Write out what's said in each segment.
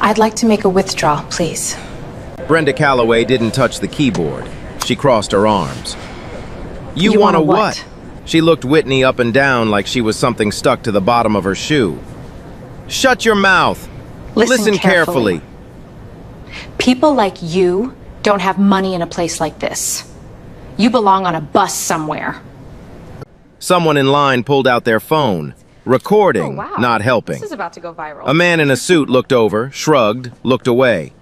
I'd like to make a withdrawal, please. Brenda Calloway didn't touch the keyboard. She crossed her arms. You want a what? She looked Whitney up and down like she was something stuck to the bottom of her shoe. Shut your mouth. Listen carefully. People like you don't have money in a place like this. You belong on a bus somewhere. Someone in line pulled out their phone. Recording, Oh, wow. not helping. This is about to go viral. A man in a suit looked over, shrugged, looked away.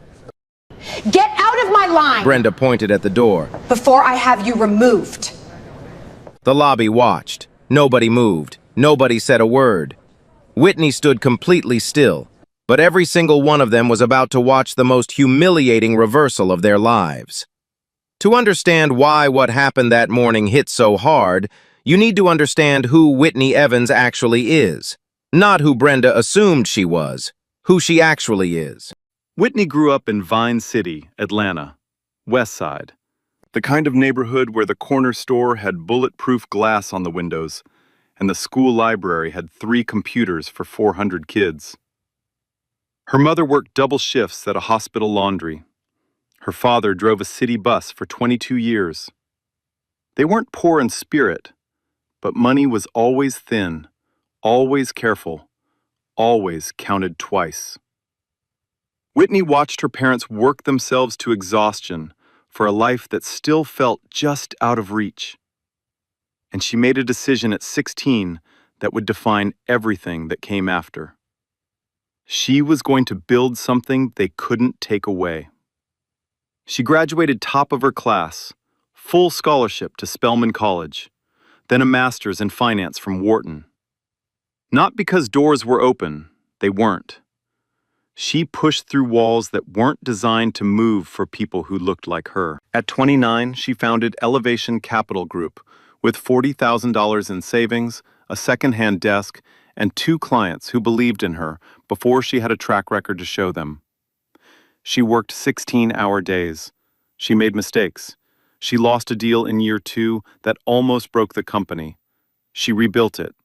Get out of my line! Brenda pointed at the door. Before I have you removed. The lobby watched. Nobody moved. Nobody said a word. Whitney stood completely still, but every single one of them was about to watch the most humiliating reversal of their lives. To understand why what happened that morning hit so hard, you need to understand who Whitney Evans actually is. Not who Brenda assumed she was, who she actually is. Whitney grew up in Vine City, Atlanta, West Side, the kind of neighborhood where the corner store had bulletproof glass on the windows and the school library had 3 computers for 400 kids. Her mother worked double shifts at a hospital laundry. Her father drove a city bus for 22 years. They weren't poor in spirit, but money was always thin, always careful, always counted twice. Whitney watched her parents work themselves to exhaustion for a life that still felt just out of reach. And she made a decision at 16 that would define everything that came after. She was going to build something they couldn't take away. She graduated top of her class, full scholarship to Spelman College, then a master's in finance from Wharton. Not because doors were open, they weren't. She pushed through walls that weren't designed to move for people who looked like her. At 29, she founded Elevation Capital Group with $40,000 in savings, a second-hand desk, and 2 clients who believed in her before she had a track record to show them. She worked 16-hour days. She made mistakes. She lost a deal in year 2 that almost broke the company. She rebuilt it.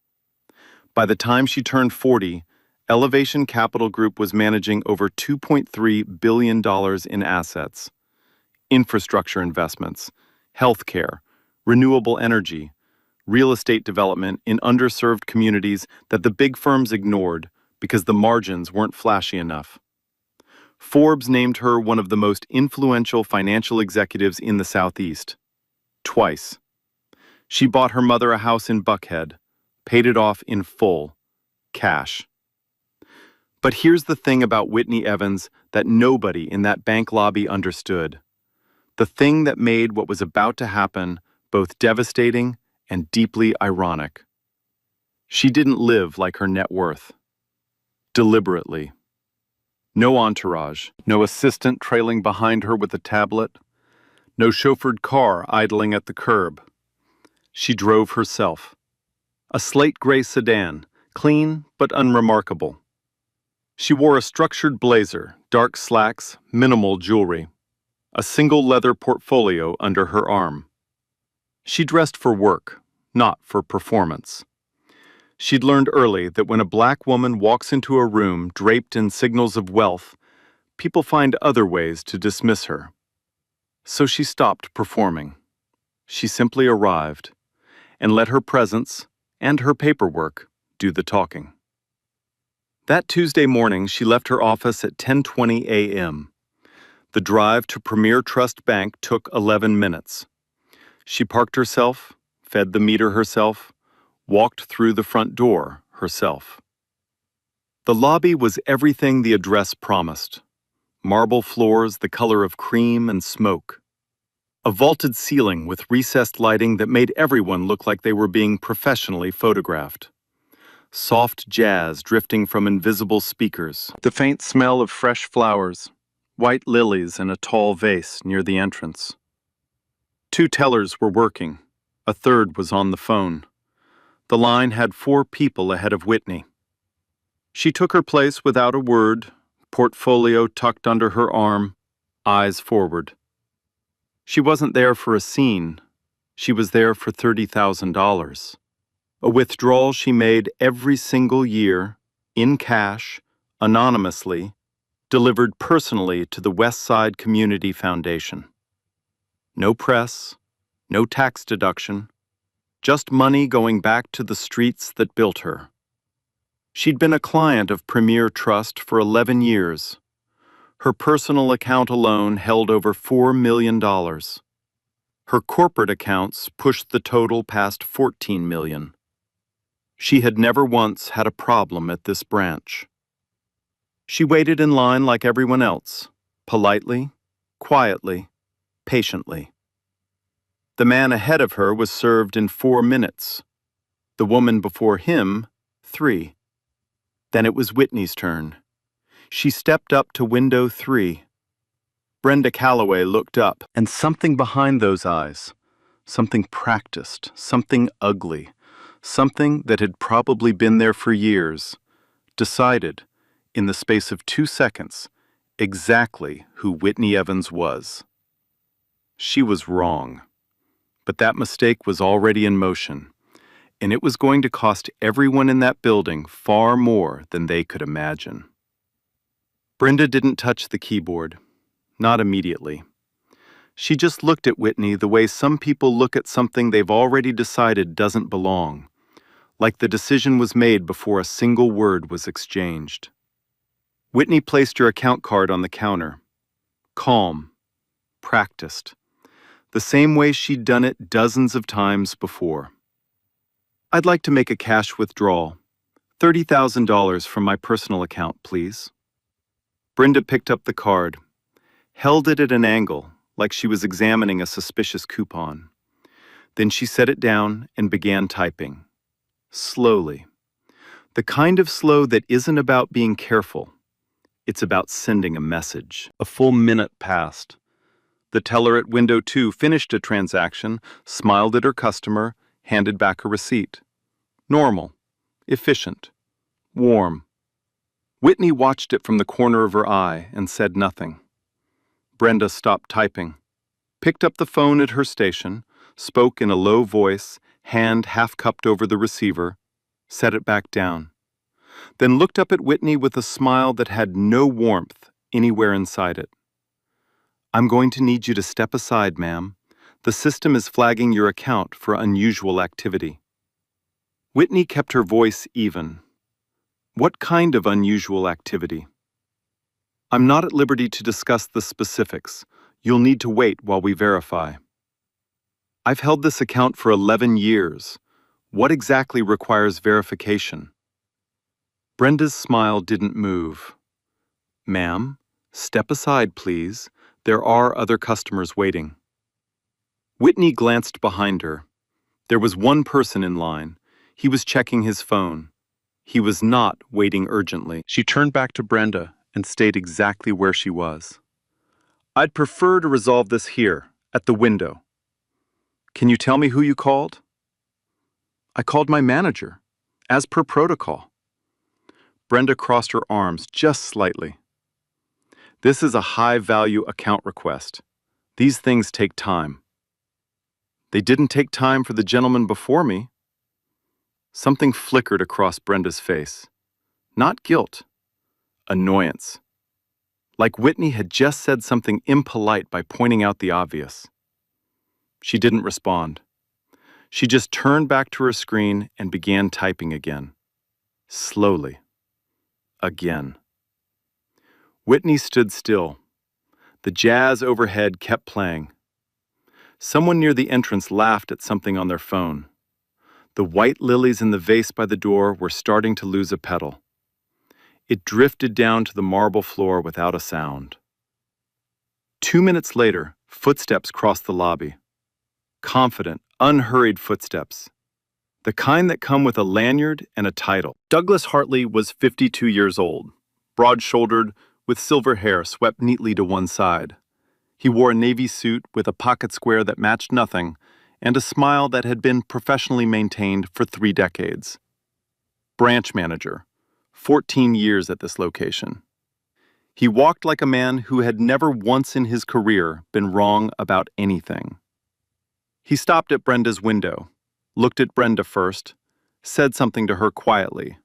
By the time she turned 40, Elevation Capital Group was managing over $2.3 billion in assets. Infrastructure investments, healthcare, renewable energy, real estate development in underserved communities that the big firms ignored because the margins weren't flashy enough. Forbes named her one of the most influential financial executives in the Southeast. Twice. She bought her mother a house in Buckhead, paid it off in full, cash. But here's the thing about Whitney Evans that nobody in that bank lobby understood. The thing that made what was about to happen both devastating and deeply ironic. She didn't live like her net worth. Deliberately. No entourage, no assistant trailing behind her with a tablet, no chauffeured car idling at the curb. She drove herself. A slate gray sedan, clean but unremarkable. She wore a structured blazer, dark slacks, minimal jewelry, a single leather portfolio under her arm. She dressed for work, not for performance. She'd learned early that when a black woman walks into a room draped in signals of wealth, people find other ways to dismiss her. So she stopped performing. She simply arrived and let her presence and her paperwork do the talking. That Tuesday morning, she left her office at 10:20 a.m. The drive to Premier Trust Bank took 11 minutes. She parked herself, fed the meter herself, walked through the front door herself. The lobby was everything the address promised. Marble floors the color of cream and smoke. A vaulted ceiling with recessed lighting that made everyone look like they were being professionally photographed. Soft jazz drifting from invisible speakers. The faint smell of fresh flowers, white lilies in a tall vase near the entrance. 2 tellers were working. A third was on the phone. The line had 4 people ahead of Whitney. She took her place without a word, portfolio tucked under her arm, eyes forward. She wasn't there for a scene. She was there for $30,000. A withdrawal she made every single year, in cash, anonymously, delivered personally to the West Side Community Foundation. No press, no tax deduction, just money going back to the streets that built her. She'd been a client of Premier Trust for 11 years. Her personal account alone held over $4 million. Her corporate accounts pushed the total past $14 million. She had never once had a problem at this branch. She waited in line like everyone else, politely, quietly, patiently. The man ahead of her was served in 4 minutes. The woman before him, 3. Then it was Whitney's turn. She stepped up to window 3. Brenda Calloway looked up, and something behind those eyes, something practiced, something ugly, something that had probably been there for years, decided, in the space of 2 seconds, exactly who Whitney Evans was. She was wrong. But that mistake was already in motion, and it was going to cost everyone in that building far more than they could imagine. Brenda didn't touch the keyboard, not immediately. She just looked at Whitney the way some people look at something they've already decided doesn't belong, like the decision was made before a single word was exchanged. Whitney placed her account card on the counter. Calm, practiced, the same way she'd done it dozens of times before. "I'd like to make a cash withdrawal. $30,000 from my personal account, please." Brenda picked up the card, held it at an angle, like she was examining a suspicious coupon. Then she set it down and began typing. Slowly. The kind of slow that isn't about being careful. It's about sending a message. A full minute passed. The teller at window 2 finished a transaction, smiled at her customer, handed back a receipt. Normal, efficient, warm. Whitney watched it from the corner of her eye and said nothing. Brenda stopped typing, picked up the phone at her station, spoke in a low voice, hand half cupped over the receiver, set it back down, then looked up at Whitney with a smile that had no warmth anywhere inside it. "I'm going to need you to step aside, ma'am. The system is flagging your account for unusual activity." Whitney kept her voice even. "What kind of unusual activity?" "I'm not at liberty to discuss the specifics. You'll need to wait while we verify." "I've held this account for 11 years. What exactly requires verification?" Brenda's smile didn't move. "Ma'am, step aside, please. There are other customers waiting." Whitney glanced behind her. There was one person in line. He was checking his phone. He was not waiting urgently. She turned back to Brenda and stayed exactly where she was. "I'd prefer to resolve this here, at the window." "Can you tell me who you called?" "I called my manager, as per protocol." Brenda crossed her arms just slightly. "This is a high-value account request. These things take time." "They didn't take time for the gentleman before me." Something flickered across Brenda's face. Not guilt. Annoyance. Like Whitney had just said something impolite by pointing out the obvious. She didn't respond. She just turned back to her screen and began typing again. Slowly. Again. Whitney stood still. The jazz overhead kept playing. Someone near the entrance laughed at something on their phone. The white lilies in the vase by the door were starting to lose a petal. It drifted down to the marble floor without a sound. 2 minutes later, footsteps crossed the lobby. Confident, unhurried footsteps. The kind that come with a lanyard and a title. Douglas Hartley was 52 years old, broad-shouldered, with silver hair swept neatly to one side. He wore a navy suit with a pocket square that matched nothing and a smile that had been professionally maintained for 3 decades. Branch manager, 14 years at this location. He walked like a man who had never once in his career been wrong about anything. He stopped at Brenda's window, looked at Brenda first, said something to her quietly.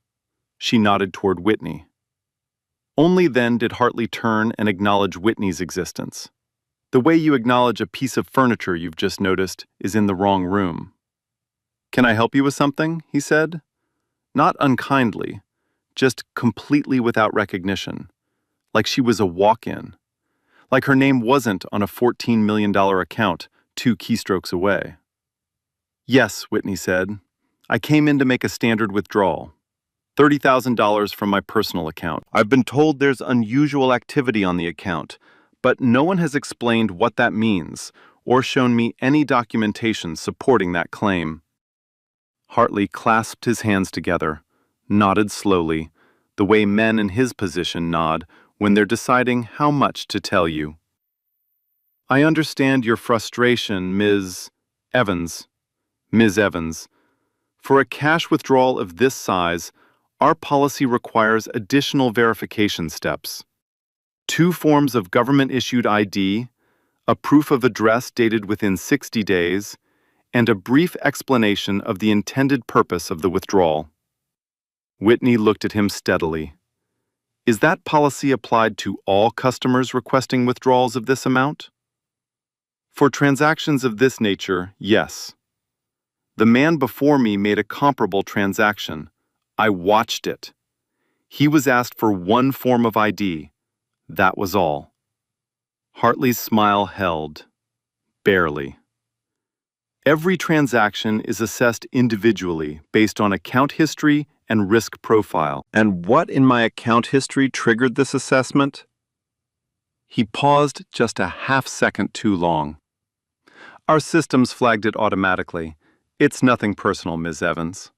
She nodded toward Whitney. Only then did Hartley turn and acknowledge Whitney's existence. The way you acknowledge a piece of furniture you've just noticed is in the wrong room. "Can I help you with something?" he said. Not unkindly, just completely without recognition, like she was a walk-in, like her name wasn't on a $14 million account 2 keystrokes away. "Yes," Whitney said. "I came in to make a standard withdrawal. $30,000 from my personal account. I've been told there's unusual activity on the account, but no one has explained what that means or shown me any documentation supporting that claim." Hartley clasped his hands together, nodded slowly, the way men in his position nod when they're deciding how much to tell you. "I understand your frustration, Ms. Evans. Ms. Evans. For a cash withdrawal of this size, our policy requires additional verification steps. 2 forms of government-issued ID, a proof of address dated within 60 days, and a brief explanation of the intended purpose of the withdrawal." Whitney looked at him steadily. "Is that policy applied to all customers requesting withdrawals of this amount?" "For transactions of this nature, yes. The man before me made a comparable transaction. I watched it. He was asked for 1 form of ID. That was all." Hartley's smile held. Barely. "Every transaction is assessed individually based on account history and risk profile." "And what in my account history triggered this assessment?" He paused just a half-second too long. "Our systems flagged it automatically. It's nothing personal, Ms. Evans."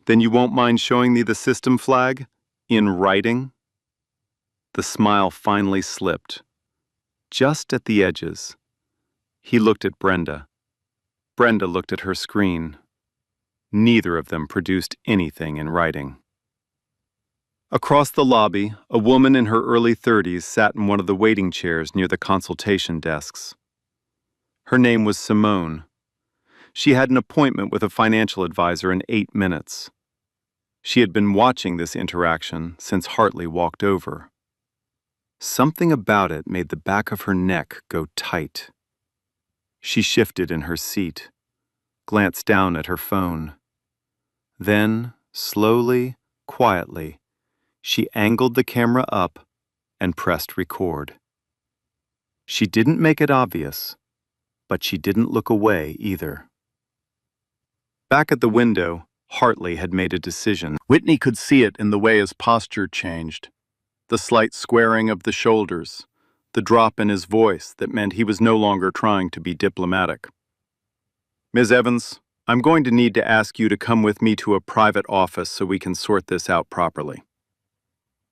"Then you won't mind showing me the system flag? In writing?" The smile finally slipped. Just at the edges. He looked at Brenda. Brenda looked at her screen. Neither of them produced anything in writing. Across the lobby, a woman in her early 30s sat in one of the waiting chairs near the consultation desks. Her name was Simone. She had an appointment with a financial advisor in 8 minutes. She had been watching this interaction since Hartley walked over. Something about it made the back of her neck go tight. She shifted in her seat, glanced down at her phone. Then, slowly, quietly, she angled the camera up and pressed record. She didn't make it obvious, but she didn't look away either. Back at the window, Hartley had made a decision. Whitney could see it in the way his posture changed. The slight squaring of the shoulders, the drop in his voice that meant he was no longer trying to be diplomatic. "Ms. Evans, I'm going to need to ask you to come with me to a private office so we can sort this out properly."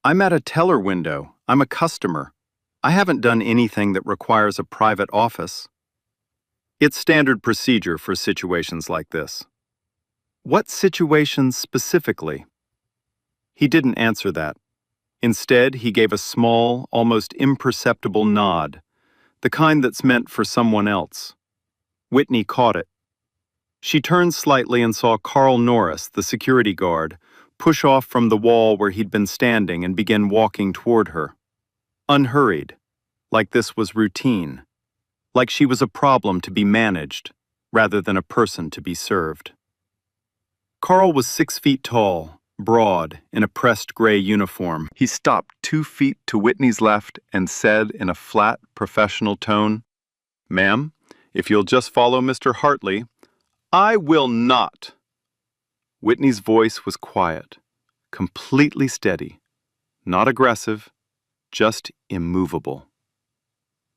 "I'm at a teller window. I'm a customer. I haven't done anything that requires a private office." "It's standard procedure for situations like this." "What situations specifically?" He didn't answer that. Instead, he gave a small, almost imperceptible nod, the kind that's meant for someone else. Whitney caught it. She turned slightly and saw Carl Norris, the security guard, push off from the wall where he'd been standing and begin walking toward her. Unhurried, like this was routine, like she was a problem to be managed rather than a person to be served. Carl was 6 feet tall, broad, in a pressed gray uniform. He stopped 2 feet to Whitney's left and said in a flat, professional tone, "Ma'am, if you'll just follow Mr. Hartley." "I will not." Whitney's voice was quiet, completely steady, not aggressive, just immovable.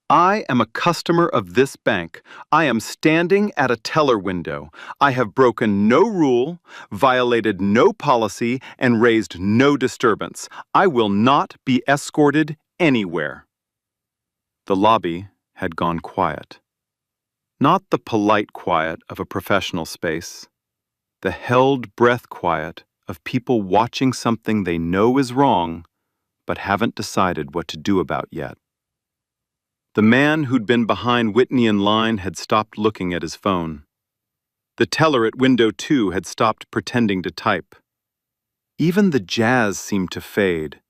"I am a customer of this bank. I am standing at a teller window. I have broken no rule, violated no policy, and raised no disturbance. I will not be escorted anywhere." The lobby had gone quiet. Not the polite quiet of a professional space, the held breath quiet of people watching something they know is wrong, but haven't decided what to do about yet. The man who'd been behind Whitney in line had stopped looking at his phone. The teller at window 2 had stopped pretending to type. Even the jazz seemed to fade.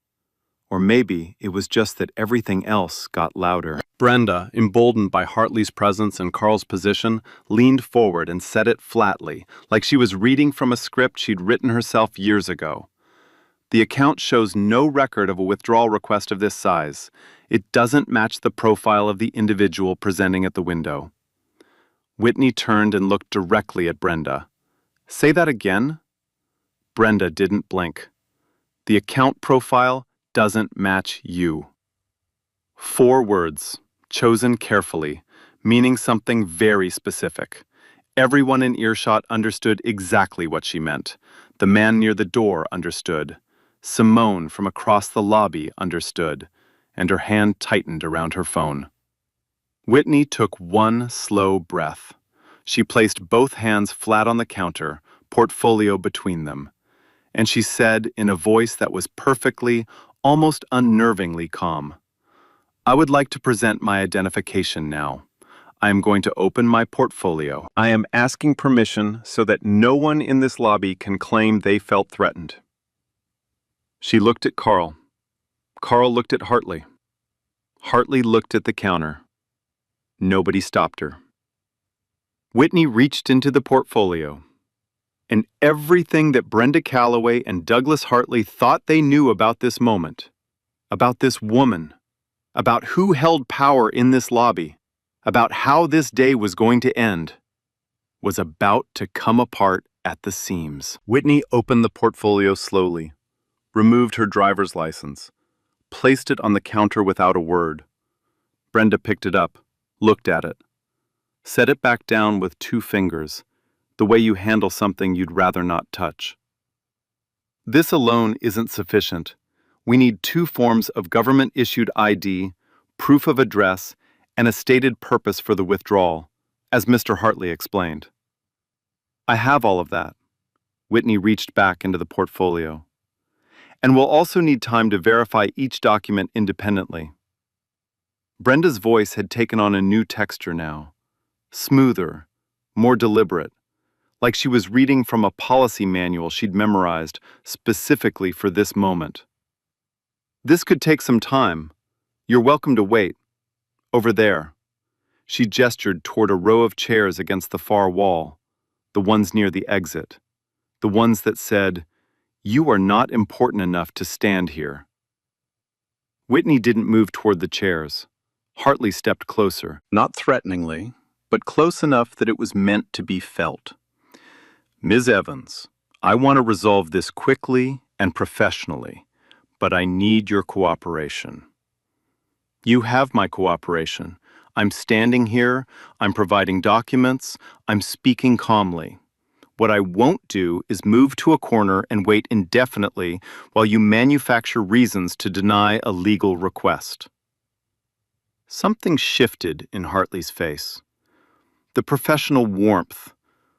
Or maybe it was just that everything else got louder. Brenda, emboldened by Hartley's presence and Carl's position, leaned forward and said it flatly, like she was reading from a script she'd written herself years ago. The account shows no record of a withdrawal request of this size. It doesn't match the profile of the individual presenting at the window. Whitney turned and looked directly at Brenda. Say that again? Brenda didn't blink. The account profile doesn't match you. 4 words, chosen carefully, meaning something very specific. Everyone in earshot understood exactly what she meant. The man near the door understood. Simone from across the lobby understood, and her hand tightened around her phone. Whitney took one slow breath. She placed both hands flat on the counter, portfolio between them, and she said in a voice that was perfectly, almost unnervingly calm, "I would like to present my identification now. I am going to open my portfolio. I am asking permission so that no one in this lobby can claim they felt threatened." She looked at Carl. Carl looked at Hartley. Hartley looked at the counter. Nobody stopped her. Whitney reached into the portfolio, and everything that Brenda Calloway and Douglas Hartley thought they knew about this moment, about this woman, about who held power in this lobby, about how this day was going to end, was about to come apart at the seams. Whitney opened the portfolio slowly, removed her driver's license, placed it on the counter without a word. Brenda picked it up, looked at it, set it back down with 2 fingers, the way you handle something you'd rather not touch. This alone isn't sufficient. We need 2 forms of government-issued ID, proof of address, and a stated purpose for the withdrawal, as Mr. Hartley explained. I have all of that. Whitney reached back into the portfolio. And we'll also need time to verify each document independently. Brenda's voice had taken on a new texture now, smoother, more deliberate, like she was reading from a policy manual she'd memorized specifically for this moment. This could take some time. You're welcome to wait. Over there. She gestured toward a row of chairs against the far wall, the ones near the exit, the ones that said, "You are not important enough to stand here." Whitney didn't move toward the chairs. Hartley stepped closer, not threateningly, but close enough that it was meant to be felt. "Ms. Evans, I want to resolve this quickly and professionally, but I need your cooperation." "You have my cooperation. I'm standing here, I'm providing documents, I'm speaking calmly. What I won't do is move to a corner and wait indefinitely while you manufacture reasons to deny a legal request." Something shifted in Hartley's face. The professional warmth,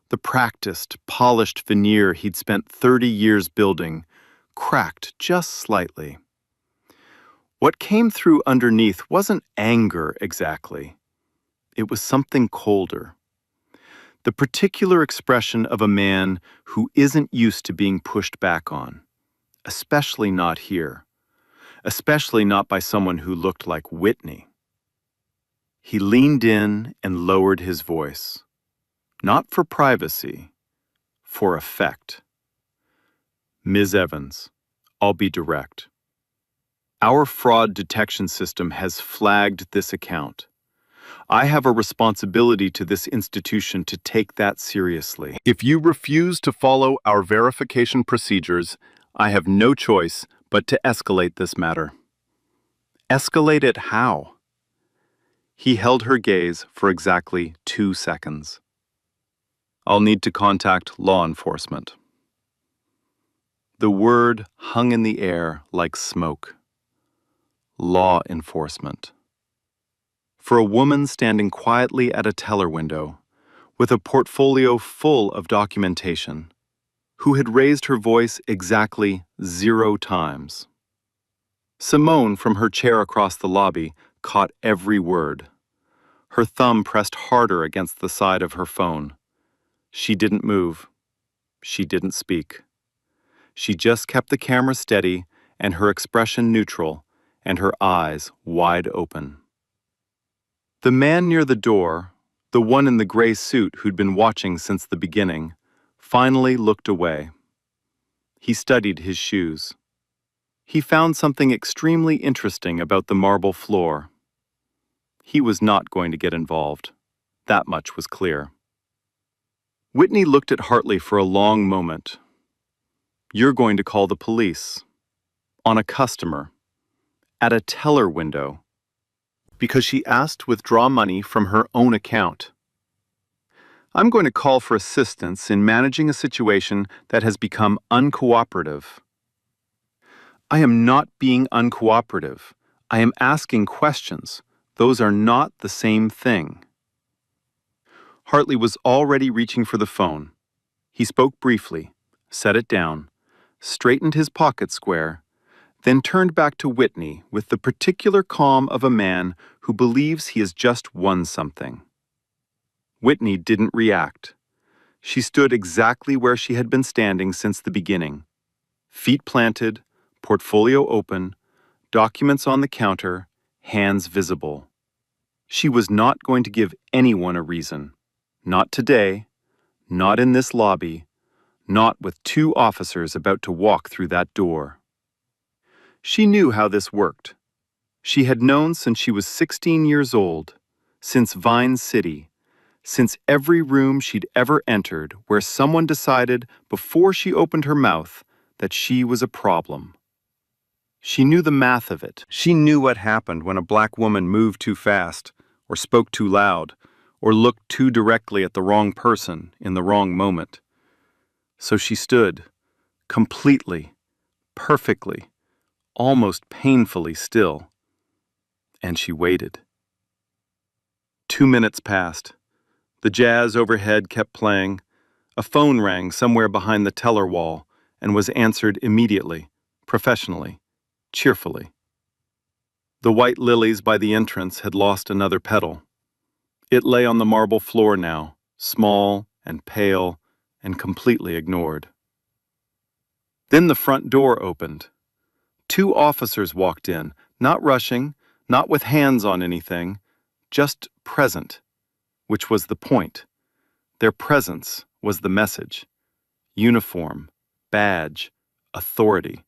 the practiced, polished veneer he'd spent 30 years building, cracked just slightly. What came through underneath wasn't anger exactly. It was something colder. The particular expression of a man who isn't used to being pushed back on, especially not here, especially not by someone who looked like Whitney. He leaned in and lowered his voice, not for privacy, for effect. "Ms. Evans, I'll be direct. Our fraud detection system has flagged this account. I have a responsibility to this institution to take that seriously. If you refuse to follow our verification procedures, I have no choice but to escalate this matter." "Escalate it how?" He held her gaze for exactly 2 seconds. "I'll need to contact law enforcement." The word hung in the air like smoke. Law enforcement. For a woman standing quietly at a teller window, with a portfolio full of documentation, who had raised her voice exactly 0 times. Simone, from her chair across the lobby, caught every word. Her thumb pressed harder against the side of her phone. She didn't move. She didn't speak. She just kept the camera steady and her expression neutral, and her eyes wide open. The man near the door, the one in the gray suit who'd been watching since the beginning, finally looked away. He studied his shoes. He found something extremely interesting about the marble floor. He was not going to get involved. That much was clear. Whitney looked at Hartley for a long moment. You're going to call the police. On a customer. At a teller window. Because she asked to withdraw money from her own account. I'm going to call for assistance in managing a situation that has become uncooperative. I am not being uncooperative. I am asking questions. Those are not the same thing. Hartley was already reaching for the phone. He spoke briefly, set it down, straightened his pocket square, then turned back to Whitney with the particular calm of a man who believes he has just won something. Whitney didn't react. She stood exactly where she had been standing since the beginning. Feet planted, portfolio open, documents on the counter, hands visible. She was not going to give anyone a reason. Not today, not in this lobby, not with two officers about to walk through that door. She knew how this worked. She had known since she was 16 years old, since Vine City, since every room she'd ever entered where someone decided before she opened her mouth that she was a problem. She knew the math of it. She knew what happened when a black woman moved too fast, or spoke too loud, or looked too directly at the wrong person in the wrong moment. So she stood, completely, perfectly, almost painfully still. And she waited. 2 minutes passed. The jazz overhead kept playing. A phone rang somewhere behind the teller wall and was answered immediately, professionally, cheerfully. The white lilies by the entrance had lost another petal. It lay on the marble floor now, small and pale and completely ignored. Then the front door opened. 2 officers walked in, not rushing, not with hands on anything, just present, which was the point. Their presence was the message. Uniform, badge, authority.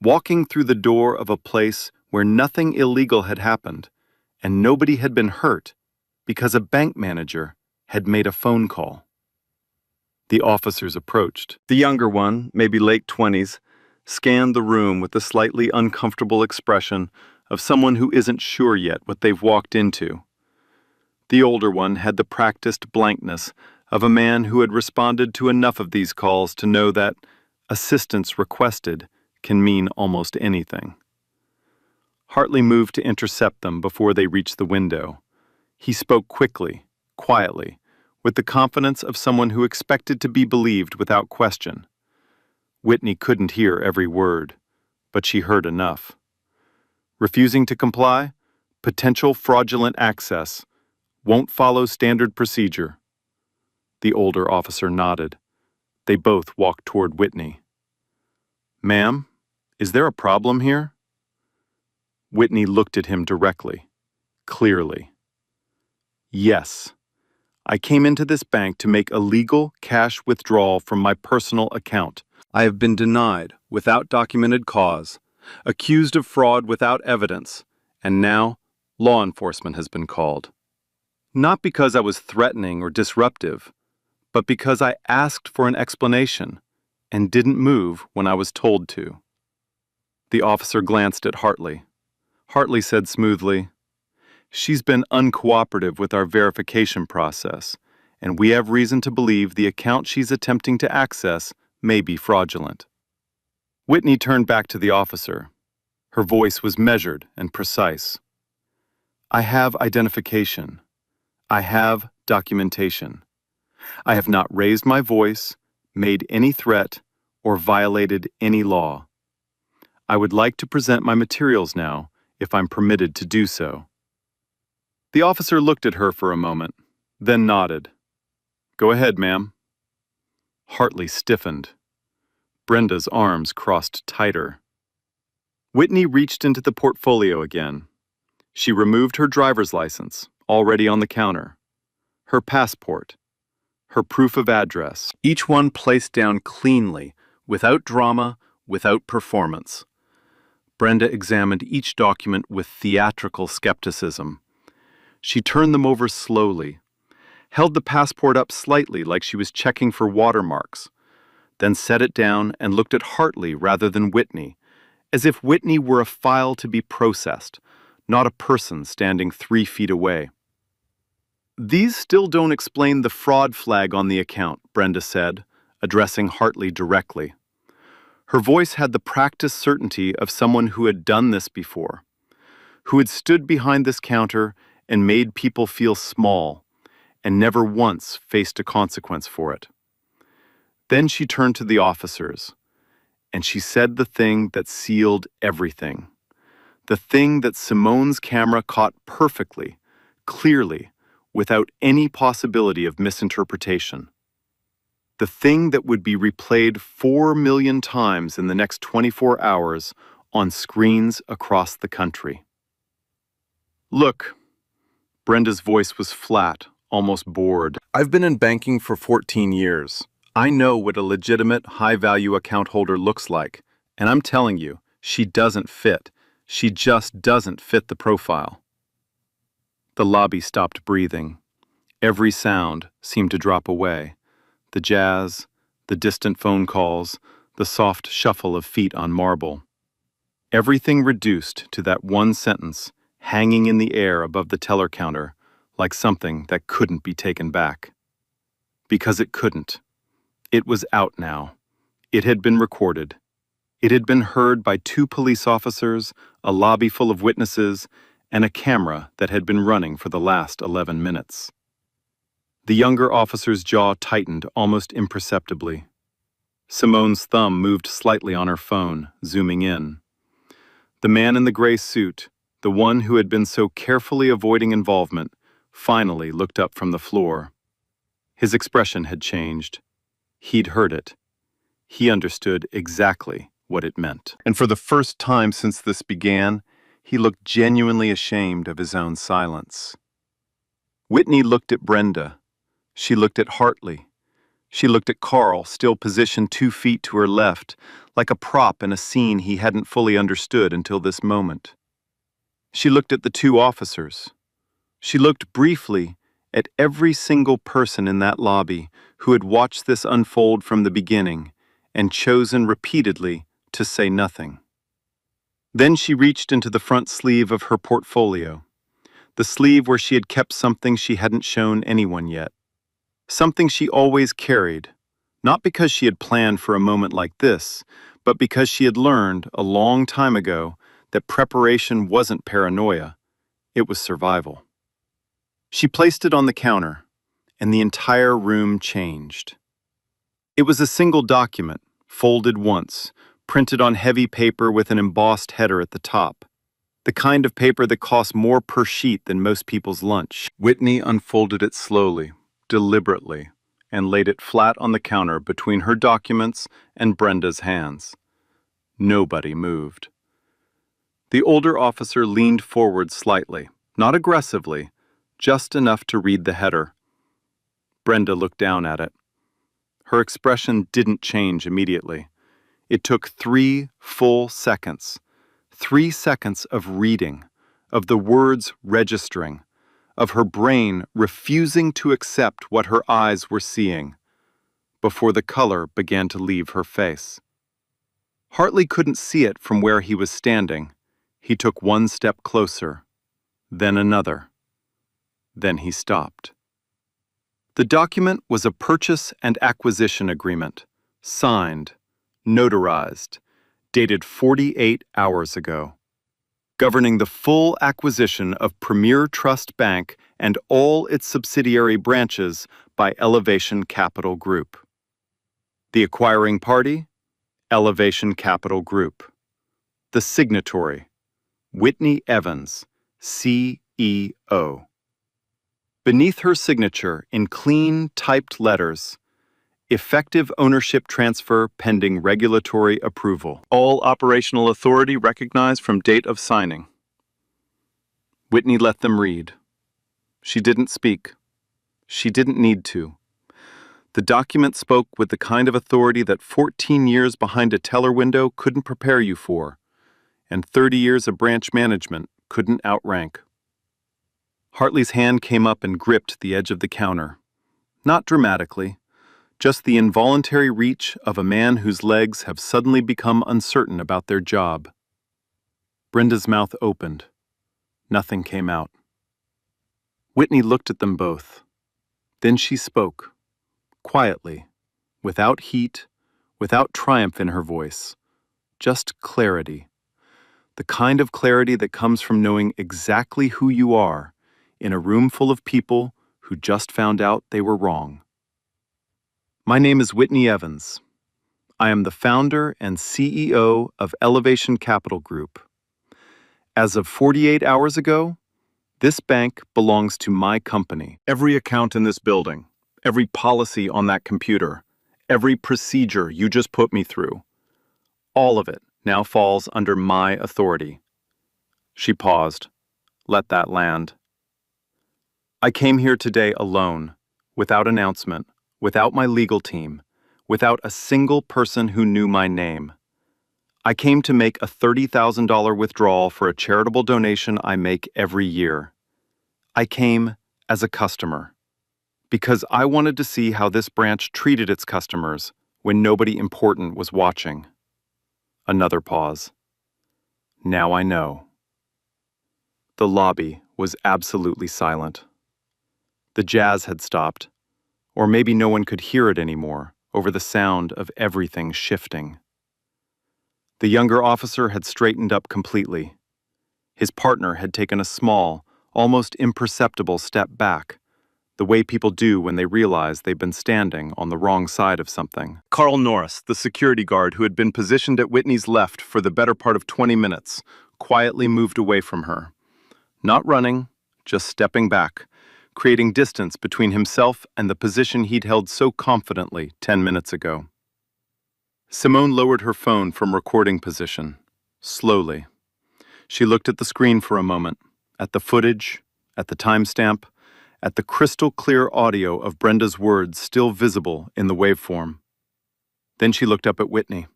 Walking through the door of a place where nothing illegal had happened and nobody had been hurt because a bank manager had made a phone call. The officers approached. The younger one, maybe late 20s, scanned the room with the slightly uncomfortable expression of someone who isn't sure yet what they've walked into. The older one had the practiced blankness of a man who had responded to enough of these calls to know that assistance requested can mean almost anything. Hartley moved to intercept them before they reached the window. He spoke quickly, quietly, with the confidence of someone who expected to be believed without question. Whitney couldn't hear every word, but she heard enough. Refusing to comply? Potential fraudulent access. Won't follow standard procedure. The older officer nodded. They both walked toward Whitney. Ma'am, is there a problem here? Whitney looked at him directly, clearly. Yes. I came into this bank to make a legal cash withdrawal from my personal account. I have been denied without documented cause, accused of fraud without evidence, and now law enforcement has been called. Not because I was threatening or disruptive, but because I asked for an explanation and didn't move when I was told to. The officer glanced at Hartley. Hartley said smoothly, She's been uncooperative with our verification process, and we have reason to believe the account she's attempting to access may be fraudulent. Whitney turned back to the officer. Her voice was measured and precise. I have identification. I have documentation. I have not raised my voice, made any threat, or violated any law. I would like to present my materials now, if I'm permitted to do so. The officer looked at her for a moment, then nodded. Go ahead, ma'am. Hartley stiffened. Brenda's arms crossed tighter. Whitney reached into the portfolio again. She removed her driver's license, already on the counter, her passport, her proof of address, each one placed down cleanly, without drama, without performance. Brenda examined each document with theatrical skepticism. She turned them over slowly, held the passport up slightly like she was checking for watermarks, then set it down and looked at Hartley rather than Whitney, as if Whitney were a file to be processed, not a person standing 3 feet away. "These still don't explain the fraud flag on the account," Brenda said, addressing Hartley directly. Her voice had the practiced certainty of someone who had done this before, who had stood behind this counter and made people feel small, and never once faced a consequence for it. Then she turned to the officers, and she said the thing that sealed everything. The thing that Simone's camera caught perfectly, clearly, without any possibility of misinterpretation. The thing that would be replayed 4 million times in the next 24 hours on screens across the country. "Look," Brenda's voice was flat, almost bored. "I've been in banking for 14 years. I know what a legitimate, high-value account holder looks like, and I'm telling you, she doesn't fit. She just doesn't fit the profile." The lobby stopped breathing. Every sound seemed to drop away. The jazz, the distant phone calls, the soft shuffle of feet on marble. Everything reduced to that one sentence, hanging in the air above the teller counter, like something that couldn't be taken back. Because it couldn't. It was out now. It had been recorded. It had been heard by 2 police officers, a lobby full of witnesses, and a camera that had been running for the last 11 minutes. The younger officer's jaw tightened almost imperceptibly. Simone's thumb moved slightly on her phone, zooming in. The man in the gray suit, the one who had been so carefully avoiding involvement, finally looked up from the floor. His expression had changed. He'd heard it. He understood exactly what it meant. And for the first time since this began, he looked genuinely ashamed of his own silence. Whitney looked at Brenda. She looked at Hartley. She looked at Carl, still positioned 2 feet to her left, like a prop in a scene he hadn't fully understood until this moment. She looked at the 2 officers. She looked briefly at every single person in that lobby who had watched this unfold from the beginning and chosen repeatedly to say nothing. Then she reached into the front sleeve of her portfolio, the sleeve where she had kept something she hadn't shown anyone yet. Something she always carried, not because she had planned for a moment like this, but because she had learned a long time ago that preparation wasn't paranoia, it was survival. She placed it on the counter, and the entire room changed. It was a single document, folded once, printed on heavy paper with an embossed header at the top, the kind of paper that costs more per sheet than most people's lunch. Whitney unfolded it slowly, deliberately, and laid it flat on the counter between her documents and Brenda's hands. Nobody moved. The older officer leaned forward slightly, not aggressively, just enough to read the header. Brenda looked down at it. Her expression didn't change immediately. It took 3 full seconds. 3 seconds of reading, of the words registering, of her brain refusing to accept what her eyes were seeing, before the color began to leave her face. Hartley couldn't see it from where he was standing. He took 1 step closer, then another. Then he stopped. The document was a purchase and acquisition agreement, signed, notarized, dated 48 hours ago, governing the full acquisition of Premier Trust Bank and all its subsidiary branches by Elevation Capital Group. The acquiring party, Elevation Capital Group. The signatory, Whitney Evans, CEO. Beneath her signature, in clean, typed letters, Effective ownership transfer pending regulatory approval. All operational authority recognized from date of signing. Whitney let them read. She didn't speak. She didn't need to. The document spoke with the kind of authority that 14 years behind a teller window couldn't prepare you for, and 30 years of branch management couldn't outrank. Hartley's hand came up and gripped the edge of the counter. Not dramatically, just the involuntary reach of a man whose legs have suddenly become uncertain about their job. Brenda's mouth opened. Nothing came out. Whitney looked at them both. Then she spoke, quietly, without heat, without triumph in her voice, just clarity. The kind of clarity that comes from knowing exactly who you are in a room full of people who just found out they were wrong. My name is Whitney Evans. I am the founder and CEO of Elevation Capital Group. As of 48 hours ago, this bank belongs to my company. Every account in this building, every policy on that computer, every procedure you just put me through, all of it now falls under my authority. She paused. Let that land. I came here today alone, without announcement, without my legal team, without a single person who knew my name. I came to make a $30,000 withdrawal for a charitable donation I make every year. I came as a customer, because I wanted to see how this branch treated its customers when nobody important was watching. Another pause. Now I know. The lobby was absolutely silent. The jazz had stopped, or maybe no one could hear it anymore over the sound of everything shifting. The younger officer had straightened up completely. His partner had taken a small, almost imperceptible step back, the way people do when they realize they've been standing on the wrong side of something. Carl Norris, the security guard who had been positioned at Whitney's left for the better part of 20 minutes, quietly moved away from her. Not running, just stepping back, creating distance between himself and the position he'd held so confidently 10 minutes ago. Simone lowered her phone from recording position, slowly. She looked at the screen for a moment, at the footage, at the timestamp, at the crystal clear audio of Brenda's words still visible in the waveform. Then she looked up at Whitney.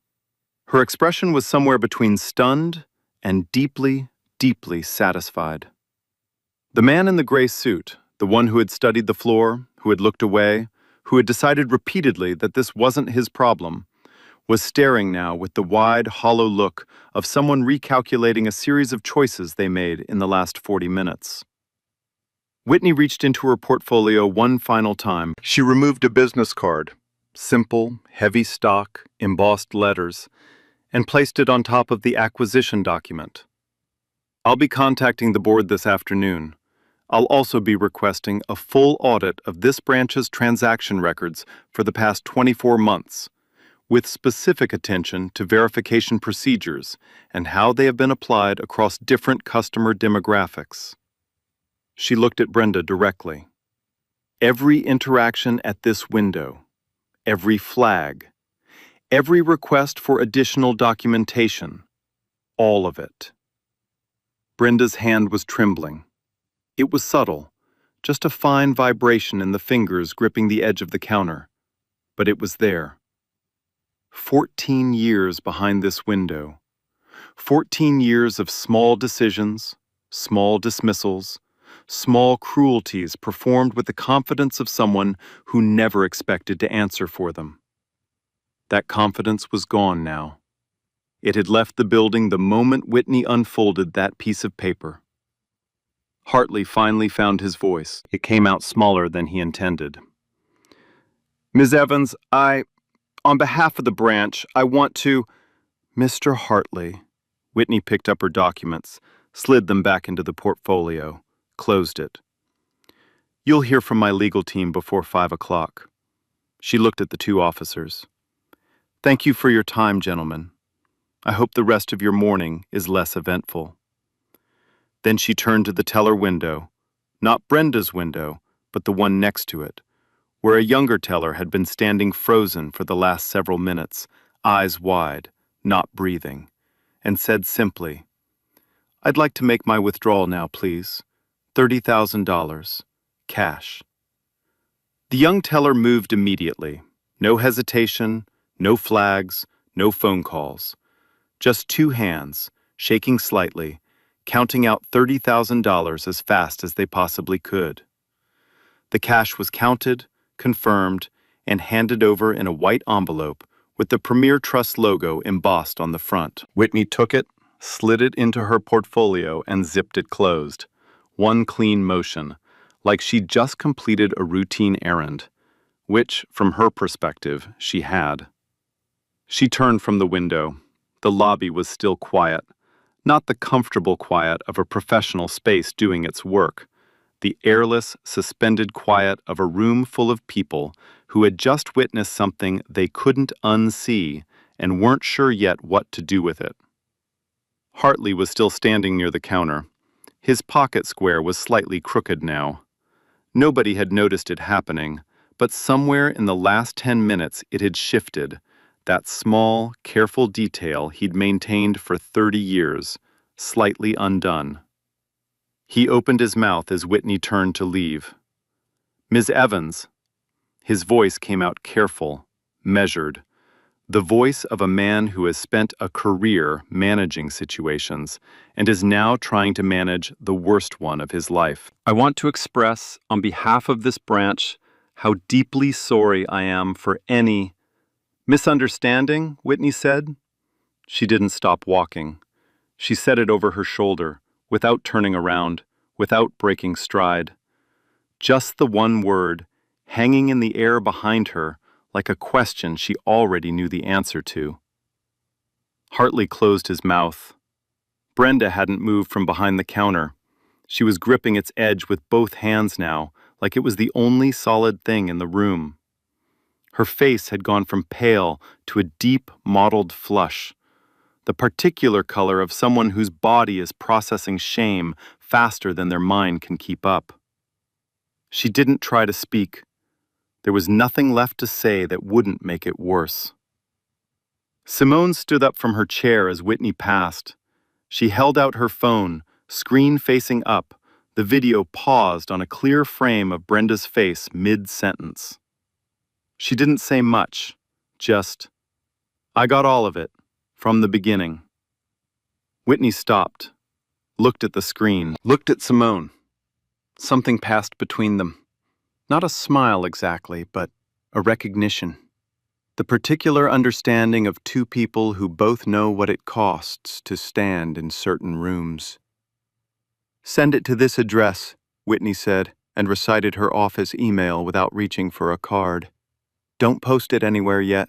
Her expression was somewhere between stunned and deeply, deeply satisfied. The man in the gray suit, the one who had studied the floor, who had looked away, who had decided repeatedly that this wasn't his problem, was staring now with the wide, hollow look of someone recalculating a series of choices they made in the last 40 minutes. Whitney reached into her portfolio one final time. She removed a business card, simple, heavy stock, embossed letters, and placed it on top of the acquisition document. I'll be contacting the board this afternoon. I'll also be requesting a full audit of this branch's transaction records for the past 24 months, with specific attention to verification procedures and how they have been applied across different customer demographics. She looked at Brenda directly. Every interaction at this window, every flag, every request for additional documentation, all of it. Brenda's hand was trembling. It was subtle, just a fine vibration in the fingers gripping the edge of the counter, but it was there. 14 years behind this window. 14 years of small decisions, small dismissals, small cruelties performed with the confidence of someone who never expected to answer for them. That confidence was gone now. It had left the building the moment Whitney unfolded that piece of paper. Hartley finally found his voice. It came out smaller than he intended. Ms. Evans, on behalf of the branch, I want to... Mr. Hartley. Whitney picked up her documents, slid them back into the portfolio, closed it. You'll hear from my legal team before 5 o'clock. She looked at the two officers. Thank you for your time, gentlemen. I hope the rest of your morning is less eventful. Then she turned to the teller window, not Brenda's window, but the one next to it, where a younger teller had been standing frozen for the last several minutes, eyes wide, not breathing, and said simply, "I'd like to make my withdrawal now, please. $30,000. Cash." The young teller moved immediately. No hesitation, no flags, no phone calls. Just two hands, shaking slightly, counting out $30,000 as fast as they possibly could. The cash was counted, confirmed, and handed over in a white envelope with the Premier Trust logo embossed on the front. Whitney took it, slid it into her portfolio, and zipped it closed. One clean motion, like she'd just completed a routine errand, which, from her perspective, she had. She turned from the window. The lobby was still quiet, not the comfortable quiet of a professional space doing its work, the airless, suspended quiet of a room full of people who had just witnessed something they couldn't unsee and weren't sure yet what to do with it. Hartley was still standing near the counter. His pocket square was slightly crooked now. Nobody had noticed it happening, but somewhere in the last 10 minutes it had shifted, that small, careful detail he'd maintained for 30 years, slightly undone. He opened his mouth as Whitney turned to leave. "Ms. Evans." His voice came out careful, measured, the voice of a man who has spent a career managing situations and is now trying to manage the worst one of his life. "I want to express, on behalf of this branch, how deeply sorry I am for any misunderstanding," Whitney said. She didn't stop walking. She said it over her shoulder, without turning around, without breaking stride. Just the one word, hanging in the air behind her, like a question she already knew the answer to. Hartley closed his mouth. Brenda hadn't moved from behind the counter. She was gripping its edge with both hands now, like it was the only solid thing in the room. Her face had gone from pale to a deep, mottled flush, the particular color of someone whose body is processing shame faster than their mind can keep up. She didn't try to speak. There was nothing left to say that wouldn't make it worse. Simone stood up from her chair as Whitney passed. She held out her phone, screen facing up, the video paused on a clear frame of Brenda's face mid-sentence. She didn't say much, just, "I got all of it, from the beginning." Whitney stopped, looked at the screen, looked at Simone. Something passed between them. Not a smile exactly, but a recognition. The particular understanding of two people who both know what it costs to stand in certain rooms. "Send it to this address," Whitney said, and recited her office email without reaching for a card. "Don't post it anywhere yet."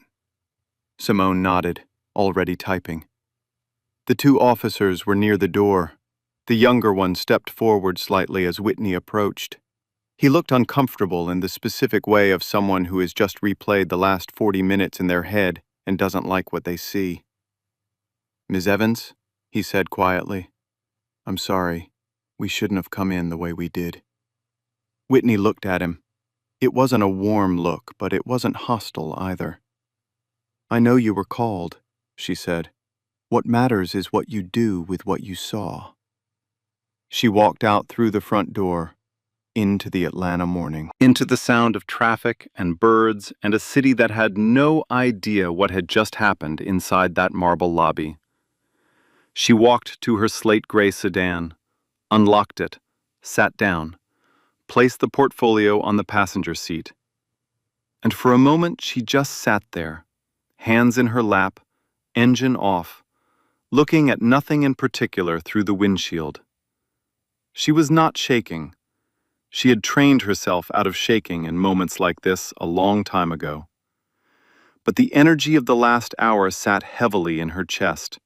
Simone nodded, already typing. The two officers were near the door. The younger one stepped forward slightly as Whitney approached. He looked uncomfortable in the specific way of someone who has just replayed the last 40 minutes in their head and doesn't like what they see. "Ms. Evans," he said quietly, "I'm sorry. We shouldn't have come in the way we did." Whitney looked at him. It wasn't a warm look, but it wasn't hostile either. "I know you were called," she said. "What matters is what you do with what you saw." She walked out through the front door, into the Atlanta morning, into the sound of traffic and birds and a city that had no idea what had just happened inside that marble lobby. She walked to her slate gray sedan, unlocked it, sat down, placed the portfolio on the passenger seat. And for a moment she just sat there, hands in her lap, engine off, looking at nothing in particular through the windshield. She was not shaking. She had trained herself out of shaking in moments like this a long time ago. But the energy of the last hour sat heavily in her chest.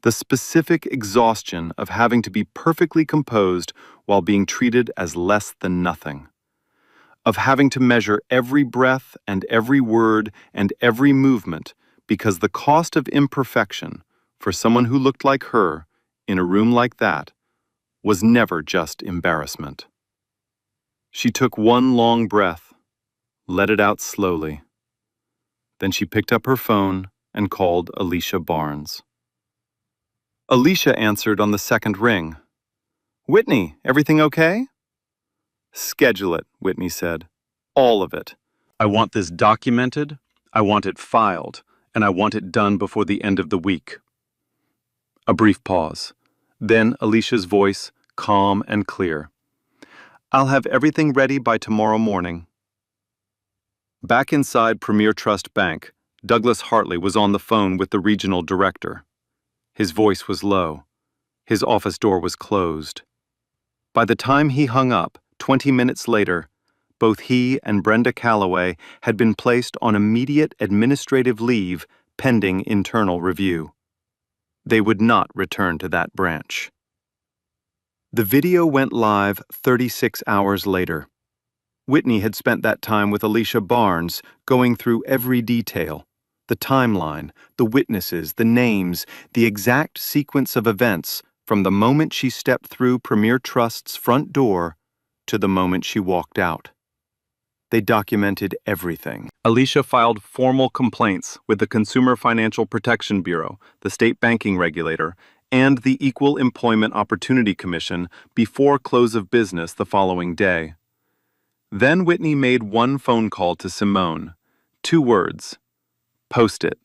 The specific exhaustion of having to be perfectly composed while being treated as less than nothing. Of having to measure every breath and every word and every movement because the cost of imperfection, for someone who looked like her, in a room like that, was never just embarrassment. She took one long breath, let it out slowly. Then she picked up her phone and called Alicia Barnes. Alicia answered on the second ring. "Whitney, everything okay?" "Schedule it," Whitney said. "All of it. I want this documented, I want it filed, and I want it done before the end of the week." A brief pause. Then Alicia's voice, calm and clear. "I'll have everything ready by tomorrow morning." Back inside Premier Trust Bank, Douglas Hartley was on the phone with the regional director. His voice was low. His office door was closed. By the time he hung up, 20 minutes later, both he and Brenda Calloway had been placed on immediate administrative leave pending internal review. They would not return to that branch. The video went live 36 hours later. Whitney had spent that time with Alicia Barnes, going through every detail, the timeline, the witnesses, the names, the exact sequence of events from the moment she stepped through Premier Trust's front door to the moment she walked out. They documented everything. Alicia filed formal complaints with the Consumer Financial Protection Bureau, the state banking regulator, and the Equal Employment Opportunity Commission before close of business the following day. Then Whitney made one phone call to Simone. 2 words. Post it.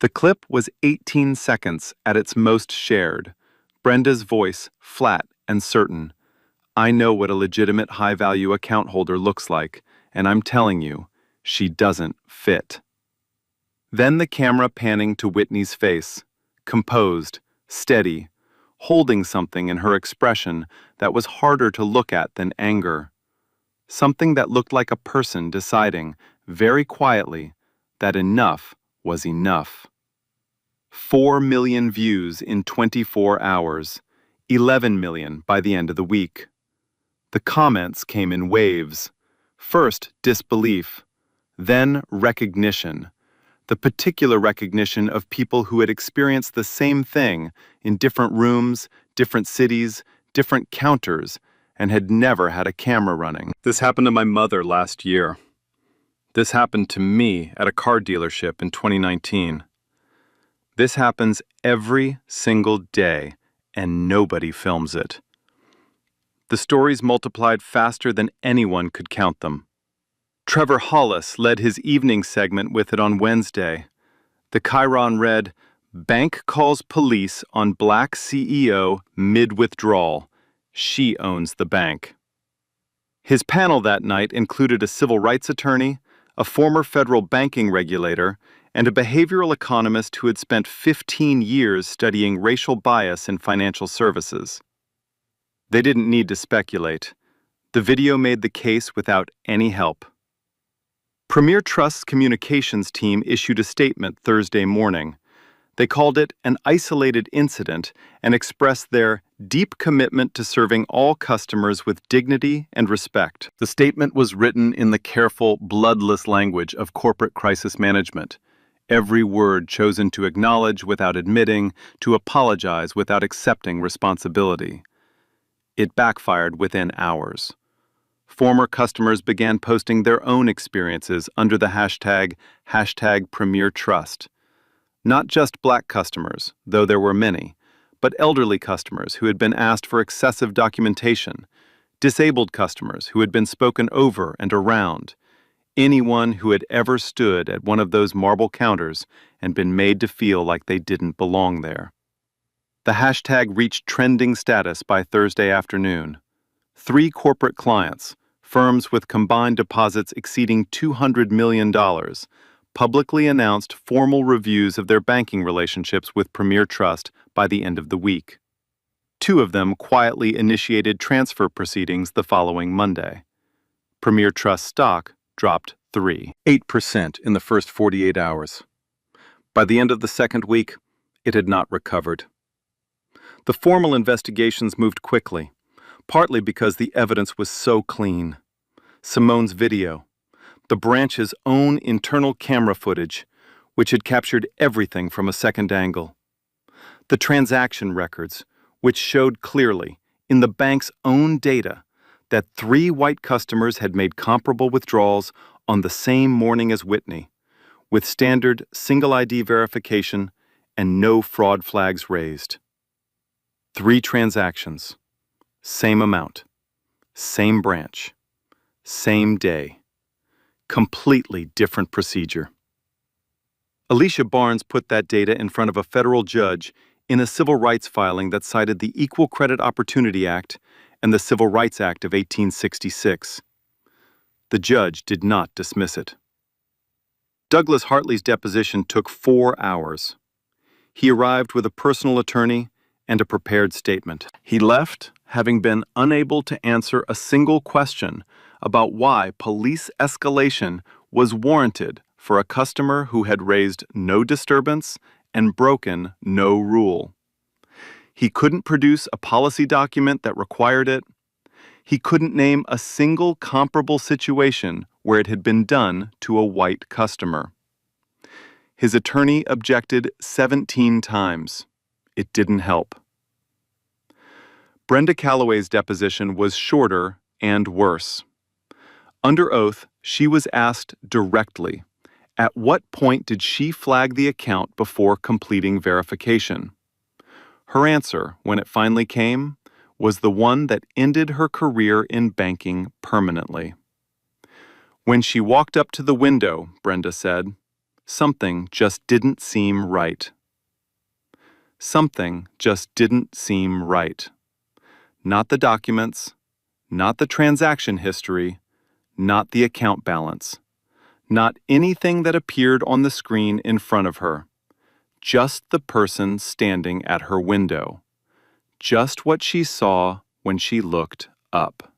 The clip was 18 seconds at its most shared. Brenda's voice, flat and certain. "I know what a legitimate high-value account holder looks like, and I'm telling you, she doesn't fit." Then the camera panning to Whitney's face, composed, steady, holding something in her expression that was harder to look at than anger. Something that looked like a person deciding, very quietly, that enough was enough. 4 million views in 24 hours, 11 million by the end of the week. The comments came in waves. First, disbelief, then recognition. The particular recognition of people who had experienced the same thing in different rooms, different cities, different counters, and had never had a camera running. "This happened to my mother last year. This happened to me at a car dealership in 2019. This happens every single day, and nobody films it." The stories multiplied faster than anyone could count them. Trevor Hollis led his evening segment with it on Wednesday. The Chiron read, "Bank calls police on black CEO mid-withdrawal. She owns the bank." His panel that night included a civil rights attorney, a former federal banking regulator, and a behavioral economist who had spent 15 years studying racial bias in financial services. They didn't need to speculate. The video made the case without any help. Premier Trust's communications team issued a statement Thursday morning. They called it an isolated incident and expressed their deep commitment to serving all customers with dignity and respect. The statement was written in the careful, bloodless language of corporate crisis management. Every word chosen to acknowledge without admitting, to apologize without accepting responsibility. It backfired within hours. Former customers began posting their own experiences under the hashtag #PremierTrust. Not just black customers, though there were many, but elderly customers who had been asked for excessive documentation, disabled customers who had been spoken over and around, anyone who had ever stood at one of those marble counters and been made to feel like they didn't belong there. The hashtag reached trending status by Thursday afternoon. 3 corporate clients, firms with combined deposits exceeding $200 million, publicly announced formal reviews of their banking relationships with Premier Trust by the end of the week. 2 of them quietly initiated transfer proceedings the following Monday. Premier Trust stock dropped 8% in the first 48 hours. By the end of the second week, it had not recovered. The formal investigations moved quickly, partly because the evidence was so clean. Simone's video, the branch's own internal camera footage, which had captured everything from a second angle. The transaction records, which showed clearly, in the bank's own data, that 3 white customers had made comparable withdrawals on the same morning as Whitney, with standard single ID verification and no fraud flags raised. 3 transactions, same amount, same branch, same day, completely different procedure. Alicia Barnes put that data in front of a federal judge in a civil rights filing that cited the Equal Credit Opportunity Act and the Civil Rights Act of 1866. The judge did not dismiss it. Douglas Hartley's deposition took 4 hours. He arrived with a personal attorney and a prepared statement. He left having been unable to answer a single question about why police escalation was warranted for a customer who had raised no disturbance and broken no rule. He couldn't produce a policy document that required it. He couldn't name a single comparable situation where it had been done to a white customer. His attorney objected 17 times. It didn't help. Brenda Calloway's deposition was shorter and worse. Under oath, she was asked directly, at what point did she flag the account before completing verification? Her answer, when it finally came, was the one that ended her career in banking permanently. When she walked up to the window, Brenda said, something just didn't seem right. Something just didn't seem right. Not the documents, not the transaction history, not the account balance, not anything that appeared on the screen in front of her. Just the person standing at her window. Just what she saw when she looked up.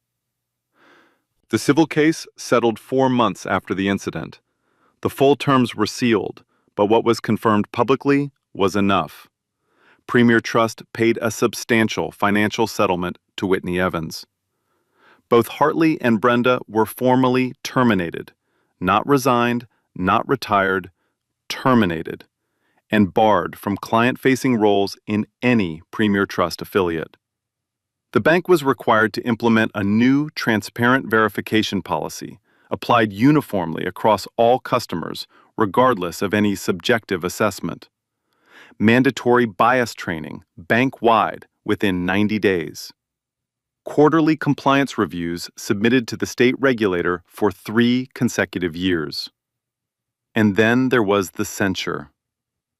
The civil case settled 4 months after the incident. The full terms were sealed, but what was confirmed publicly was enough. Premier Trust paid a substantial financial settlement to Whitney Evans. Both Hartley and Brenda were formally terminated, not resigned, not retired, terminated, and barred from client-facing roles in any Premier Trust affiliate. The bank was required to implement a new transparent verification policy, applied uniformly across all customers, regardless of any subjective assessment. Mandatory bias training, bank-wide, within 90 days. Quarterly compliance reviews submitted to the state regulator for 3 consecutive years. And then there was the censure.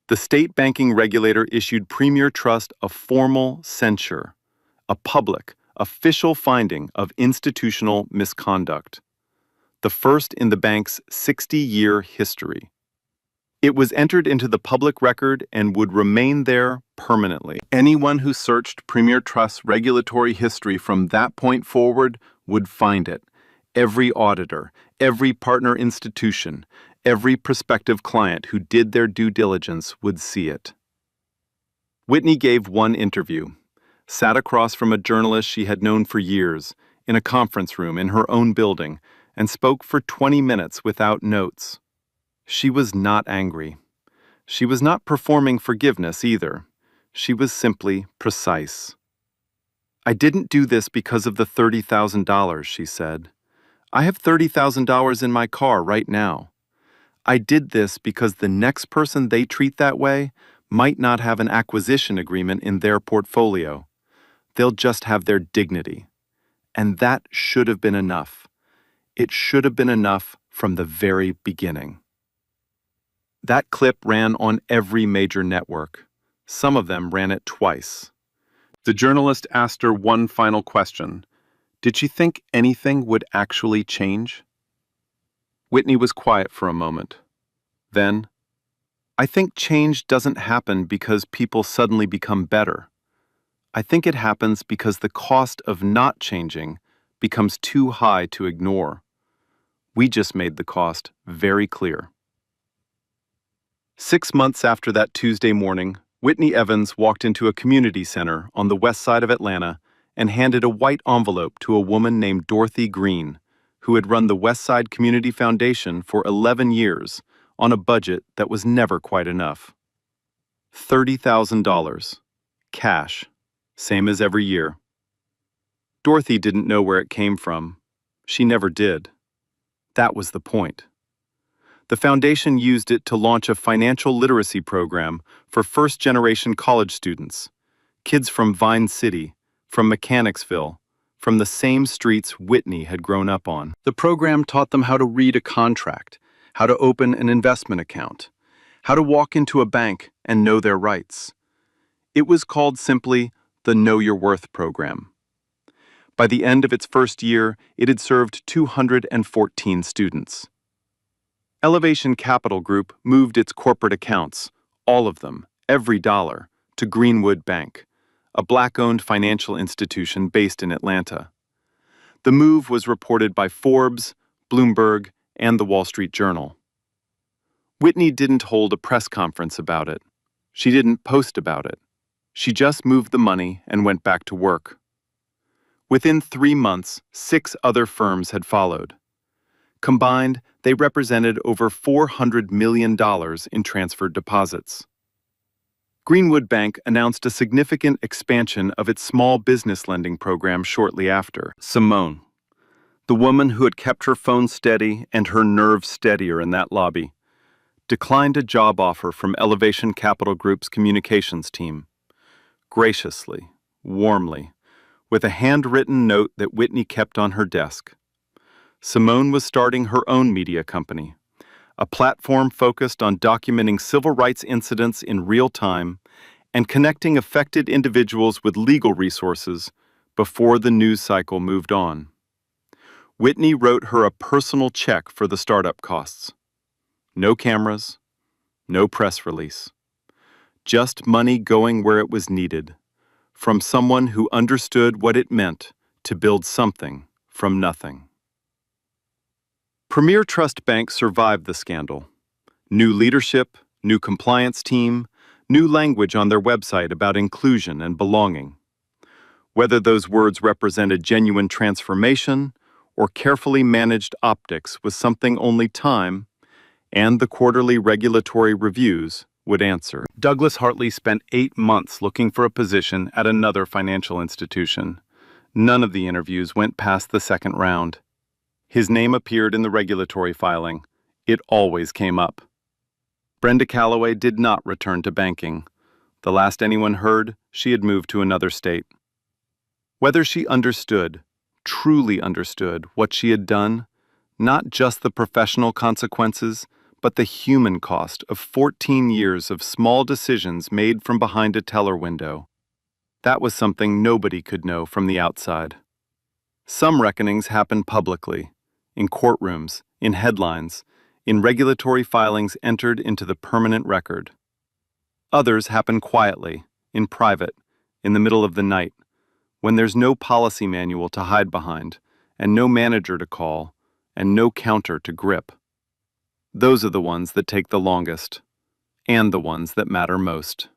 The state banking regulator issued Premier Trust a formal censure, a public, official finding of institutional misconduct, the first in the bank's 60-year history. It was entered into the public record and would remain there permanently. Anyone who searched Premier Trust's regulatory history from that point forward would find it. Every auditor, every partner institution, every prospective client who did their due diligence would see it. Whitney gave one interview, sat across from a journalist she had known for years, in a conference room in her own building, and spoke for 20 minutes without notes. She was not angry. She was not performing forgiveness either. She was simply precise. I didn't do this because of the $30,000, she said. I have $30,000 in my car right now. I did this because the next person they treat that way might not have an acquisition agreement in their portfolio. They'll just have their dignity. And that should have been enough. It should have been enough from the very beginning. That clip ran on every major network. Some of them ran it twice. The journalist asked her one final question. Did she think anything would actually change? Whitney was quiet for a moment. Then, I think change doesn't happen because people suddenly become better. I think it happens because the cost of not changing becomes too high to ignore. We just made the cost very clear. 6 months after that Tuesday morning, Whitney Evans walked into a community center on the west side of Atlanta and handed a white envelope to a woman named Dorothy Green, who had run the West Side Community Foundation for 11 years on a budget that was never quite enough. $30,000. Cash. Same as every year. Dorothy didn't know where it came from. She never did. That was the point. The foundation used it to launch a financial literacy program for first-generation college students, kids from Vine City, from Mechanicsville, from the same streets Whitney had grown up on. The program taught them how to read a contract, how to open an investment account, how to walk into a bank and know their rights. It was called simply the Know Your Worth program. By the end of its first year, it had served 214 students. Elevation Capital Group moved its corporate accounts, all of them, every dollar, to Greenwood Bank, a Black-owned financial institution based in Atlanta. The move was reported by Forbes, Bloomberg, and the Wall Street Journal. Whitney didn't hold a press conference about it. She didn't post about it. She just moved the money and went back to work. Within 3 months, 6 other firms had followed. Combined, they represented over $400 million in transferred deposits. Greenwood Bank announced a significant expansion of its small business lending program shortly after. Simone, the woman who had kept her phone steady and her nerves steadier in that lobby, declined a job offer from Elevation Capital Group's communications team. Graciously, warmly, with a handwritten note that Whitney kept on her desk. Simone was starting her own media company, a platform focused on documenting civil rights incidents in real time and connecting affected individuals with legal resources before the news cycle moved on. Whitney wrote her a personal check for the startup costs. No cameras, no press release. Just money going where it was needed, from someone who understood what it meant to build something from nothing. Premier Trust Bank survived the scandal. New leadership, new compliance team, new language on their website about inclusion and belonging. Whether those words represented genuine transformation or carefully managed optics was something only time and the quarterly regulatory reviews would answer. Douglas Hartley spent 8 months looking for a position at another financial institution. None of the interviews went past the second round. His name appeared in the regulatory filing. It always came up. Brenda Calloway did not return to banking. The last anyone heard, she had moved to another state. Whether she understood, truly understood, what she had done, not just the professional consequences, but the human cost of 14 years of small decisions made from behind a teller window, that was something nobody could know from the outside. Some reckonings happen publicly, in courtrooms, in headlines, in regulatory filings entered into the permanent record. Others happen quietly, in private, in the middle of the night, when there's no policy manual to hide behind, and no manager to call, and no counter to grip. Those are the ones that take the longest, and the ones that matter most.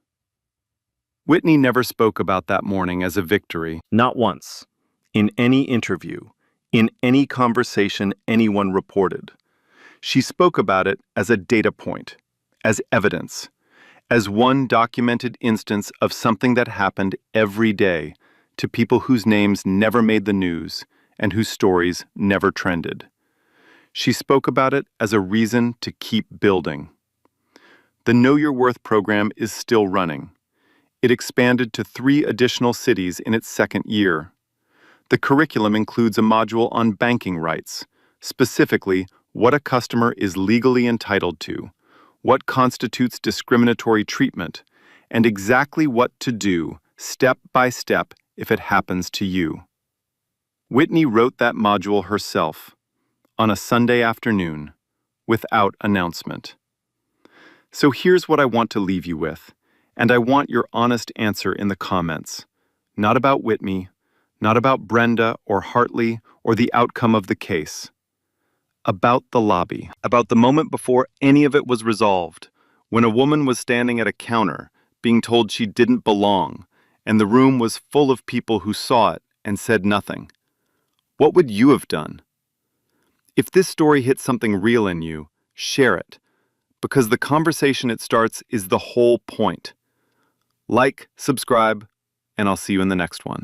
Whitney never spoke about that morning as a victory. Not once. In any interview, in any conversation anyone reported. She spoke about it as a data point, as evidence, as one documented instance of something that happened every day to people whose names never made the news and whose stories never trended. She spoke about it as a reason to keep building. The Know Your Worth program is still running. It expanded to 3 additional cities in its second year. The curriculum includes a module on banking rights, specifically what a customer is legally entitled to, what constitutes discriminatory treatment, and exactly what to do, step by step, if it happens to you. Whitney wrote that module herself, on a Sunday afternoon, without announcement. So here's what I want to leave you with, and I want your honest answer in the comments. Not about Whitney, not about Brenda or Hartley or the outcome of the case. About the lobby, about the moment before any of it was resolved, when a woman was standing at a counter, being told she didn't belong, and the room was full of people who saw it and said nothing. What would you have done? If this story hit something real in you, share it, because the conversation it starts is the whole point. Like, subscribe, and I'll see you in the next one.